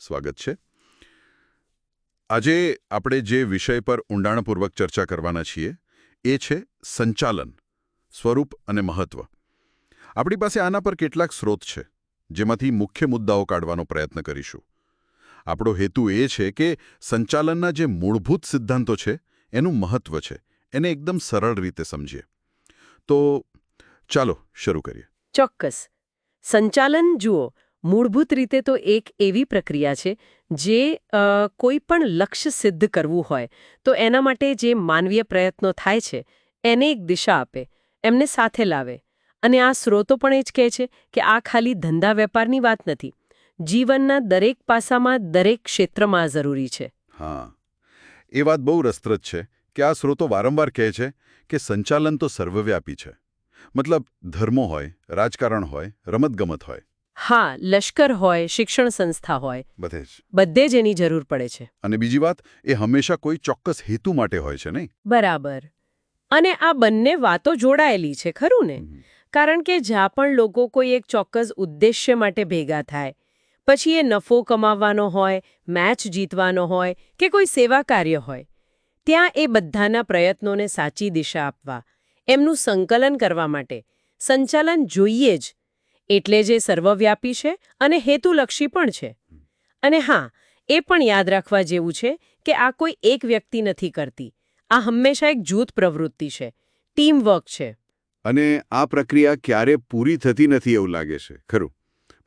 સ્વાગત છે. આજે આપણે જે વિષય પર ઊંડાણપૂર્વક ચર્ચા કરવાના છીએ એ છે સંચાલન, સ્વરૂપ અને મહત્વ. આપણી પાસે આના પર કેટલાક સ્રોત છે, જેમાંથી મુખ્ય મુદ્દાઓ કાઢવાનો પ્રયત્ન કરીશું. આપણો હેતુ એ છે કે સંચાલનના જે મૂળભૂત સિદ્ધાંતો છે એનું મહત્વ છે એને એકદમ સરળ રીતે સમજીએ. તો ચાલો શરૂ કરીએ. ચોક્કસ. સંચાલન જુઓ, મૂળભૂત રીતે તો એક એવી પ્રક્રિયા છે જે કોઈ પણ લક્ષ્ય સિદ્ધ કરવું હોય તો એના માટે જે માનવીય પ્રયત્નો થાય છે એને એક દિશા આપે, એમને સાથે લાવે. અને આ સ્રોતો પણ એ જ કહે છે કે આ ખાલી ધંધા વેપારની વાત નથી, જીવનના દરેક પાસામાં, દરેક ક્ષેત્રમાં જરૂરી છે. હા, એ વાત બહુ રસપ્રદ છે કે આ સ્રોતો વારંવાર કહે છે કે સંચાલન તો સર્વવ્યાપી છે. મતલબ ધર્મો હોય, રાજકારણ હોય, રમતગમત હોય. હા, લશ્કર હોય, શિક્ષણ સંસ્થા હોય, બધે જ એની જરૂર પડે છે. અને બીજી વાત, એ હંમેશા કોઈ ચોક્કસ હેતુ માટે હોય છે નહીં? બરાબર. અને આ બંને વાતો જોડાયેલી છે, ખરું ને? કારણ કે જ્યાં પણ લોકો કોઈ એક ચોક્કસ ઉદ્દેશ્ય માટે ભેગા થાય, પછી એ નફો કમાવવાનો હોય, મેચ જીતવાનો હોય કે કોઈ સેવા કાર્ય હોય, ત્યાં એ બધાના પ્રયત્નોને સાચી દિશા આપવા, એમનું સંકલન કરવા માટે સંચાલન જોઈએ જ. એટલે જે સર્વવ્યાપી છે અને હેતુલક્ષી પણ છે. અને હા, એ પણ યાદ રાખવા જેવું છે કે આ કોઈ એક વ્યક્તિ નથી કરતી. આ હંમેશા એક જૂથ પ્રવૃત્તિ છે, ટીમવર્ક છે. અને આ પ્રક્રિયા ક્યારે પૂરી થતી નથી એવું લાગે છે, ખરું?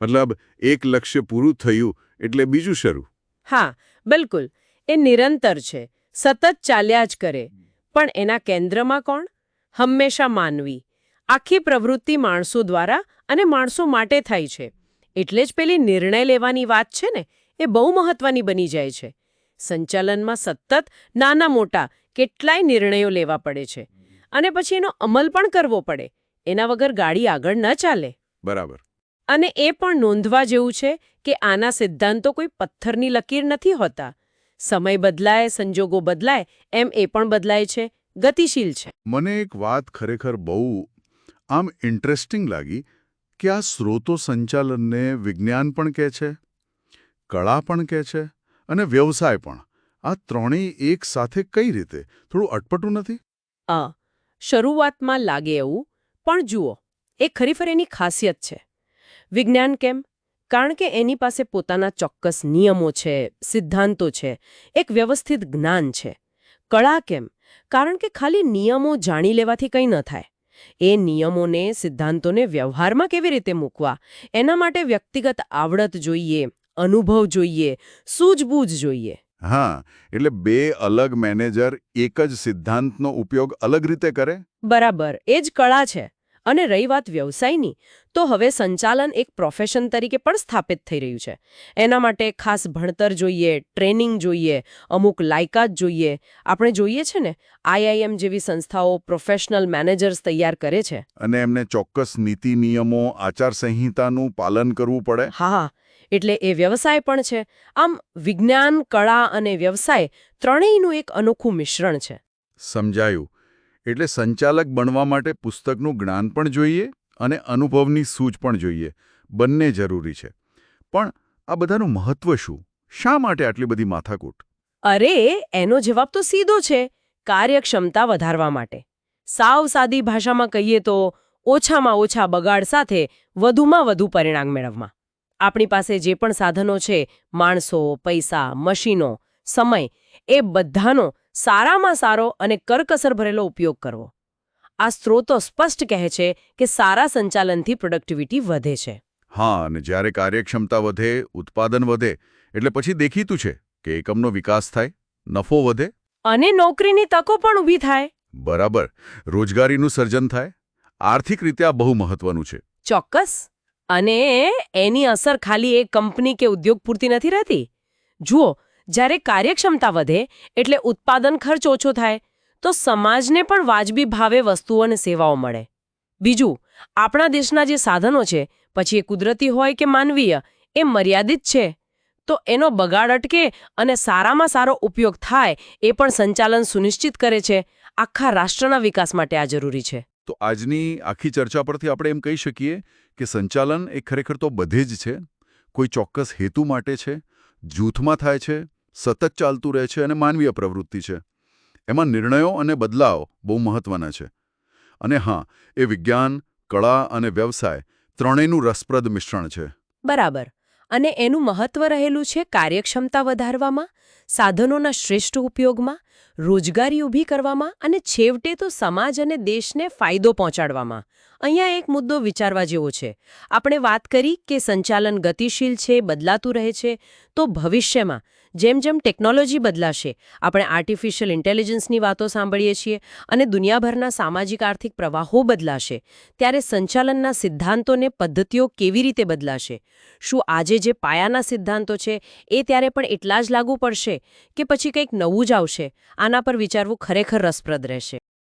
મતલબ એક લક્ષ્ય પૂરું થયું એટલે બીજું શરૂ. હા, બિલકુલ. એ નિરંતર છે, સતત ચાલ્યા જ કરે. પણ એના કેન્દ્રમાં કોણ? હંમેશા માનવી. આખી પ્રવૃત્તિ માણસો દ્વારા અને માણસો માટે થાય છે. એટલે જ પેલી નિર્ણય લેવાની વાત છે ને, એ બહુ મહત્વની બની જાય છે. સંચાલનમાં સતત નાના મોટા કેટલાય નિર્ણયો લેવા પડે છે અને પછી એનો અમલ પણ કરવો પડે. એના વગર ગાડી આગળ ન ચાલે. બરાબર. અને એ પણ નોંધવા જેવું છે કે આના સિદ્ધાંતો કોઈ પથ્થરની લકીર નથી હોતા. સમય બદલાય, સંજોગો બદલાય, એમ એ પણ બદલાય છે, ગતિશીલ છે. મને એક વાત ખરેખર બહુ આમ ઇન્ટરેસ્ટિંગ લાગી કે આ સ્રોતો સંચાલનને વિજ્ઞાન પણ કહે છે, કળા પણ કહે છે અને વ્યવસાય પણ. આ ત્રણેય એક સાથે કઈ રીતે? થોડું અટપટું નથી? શરૂઆતમાં લાગે એવું, પણ જુઓ, એ ખરેખર એની ખાસિયત છે. વિજ્ઞાન કેમ? કારણ કે એની પાસે પોતાના ચોક્કસ નિયમો છે, સિદ્ધાંતો છે, એક વ્યવસ્થિત જ્ઞાન છે. કળા કેમ? કારણ કે ખાલી નિયમો જાણી લેવાથી કંઈ ન થાય. એ નિયમોને, સિદ્ધાંતોને વ્યવહારમાં કેવી રીતે મૂકવા, એના માટે વ્યક્તિગત આવડત જોઈએ, અનુભવ જોઈએ, સૂઝબૂઝ જોઈએ. હા, એટલે બે અલગ મેનેજર એક જ સિદ્ધાંતનો ઉપયોગ અલગ રીતે કરે? બરાબર, એ જ કળા છે. અને રહી વાત વ્યવસાયની, તો હવે સંચાલન એક પ્રોફેશન તરીકે પણ સ્થાપિત થઈ રહ્યું છે. એના માટે ખાસ ભણતર જોઈએ, ટ્રેનિંગ જોઈએ, અમુક લાયકાત જોઈએ. આપણે જોઈએ છે ને, IIM જેવી સંસ્થાઓ પ્રોફેશનલ મેનેજર્સ તૈયાર કરે છે. અને એમને ચોક્કસ નીતિ નિયમો, આચારસંહિતાનું પાલન કરવું પડે? હા, એટલે એ વ્યવસાય પણ છે. આમ વિજ્ઞાન, કળા અને વ્યવસાય ત્રણેયનું એક અનોખું મિશ્રણ છે. સમજાયું. એટલે સંચાલક બનવા માટે પુસ્તકનું જ્ઞાન પણ જોઈએ અને અનુભવની સૂઝ પણ જોઈએ. બંને જરૂરી છે. પણ આ બધાનું મહત્વ શું? શા માટે આટલી બધી માથાકૂટ? અરે, એનો જવાબ તો સીધો છે. કાર્યક્ષમતા વધારવા માટે. સાવ સાદી ભાષામાં કહીએ તો ઓછામાં ઓછા બગાડ સાથે વધુમાં વધુ પરિણામ મેળવવા. આપણી પાસે જે પણ સાધનો છે, માણસો, પૈસા, મશીનો, સમય, એ બધાનો સારામાં સારો અને કરકસર ભરેલો ઉપયોગ કરવો. આ સ્ત્રોતો સ્પષ્ટ કહે છે કે સારા સંચાલનથી પ્રોડક્ટિવિટી વધે છે. હા, અને જ્યારે કાર્યક્ષમતા વધે, ઉત્પાદન વધે, એટલે પછી દેખીતું છે કે એકમનો વિકાસ થાય, નફો વધે અને નોકરીની તકો પણ ઊભી થાય. બરાબર. રોજગારીનું સર્જન થાય. આર્થિક રીતે આ બહુ મહત્વનું છે. ચોક્કસ. અને એની અસર ખાલી એક કંપની કે ઉદ્યોગ પૂરતી નથી રહેતી. જુઓ, જ્યારે કાર્યક્ષમતા વધે એટલે ઉત્પાદન ખર્ચ ઓછો થાય, તો સમાજને પણ વાજબી ભાવે વસ્તુઓ અને સેવાઓ મળે. બીજું, આપણા દેશના જે સાધનો છે, પછી એ કુદરતી હોય કે માનવીય, એ મર્યાદિત છે. તો એનો બગાડ અટકે અને સારામાં સારો ઉપયોગ થાય, એ પણ સંચાલન સુનિશ્ચિત કરે છે. આખા રાષ્ટ્રના વિકાસ માટે આ જરૂરી છે. તો આજની આખી ચર્ચા પરથી આપણે એમ કહી શકીએ કે સંચાલન એ ખરેખર તો બધે જ છે, કોઈ ચોક્કસ હેતુ માટે છે, જૂથમાં થાય છે, સતત ચાલતું રહે છે અને માનવીય પ્રવૃત્તિ છે. એમાં નિર્ણયો અને બદલાવ બહુ મહત્વના છે. અને હા, એ વિજ્ઞાન, કળા અને વ્યવસાય ત્રણેયનું રસપ્રદ મિશ્રણ છે. બરાબર. અને એનું મહત્વ રહેલું છે કાર્યક્ષમતા વધારવામાં, સાધનોના શ્રેષ્ઠ ઉપયોગમાં, રોજગારી ઊભી કરવામાં અને છેવટે તો સમાજ અને દેશને ફાયદો પહોંચાડવામાં. અહીંયા એક મુદ્દો વિચારવા જેવો છે. આપણે વાત કરી કે સંચાલન ગતિશીલ છે, બદલાતું રહે છે, તો ભવિષ્યમાં જેમ જેમ ટેકનોલોજી બદલાશે, આપણે આર્ટિફિશિયલ ઇન્ટેલિજન્સની વાતો સાંભળીએ છીએ અને દુનિયાભરના સામાજિક આર્થિક પ્રવાહો બદલાશે, ત્યારે સંચાલનના સિદ્ધાંતોને પદ્ધતિઓ કેવી રીતે બદલાશે? શું આજે જે પાયાના સિદ્ધાંતો છે એ ત્યારે પણ એટલા જ લાગુ પડશે કે પછી કંઈક નવું જ આવશે? આના પર વિચારવું ખરેખર રસપ્રદ રહેશે.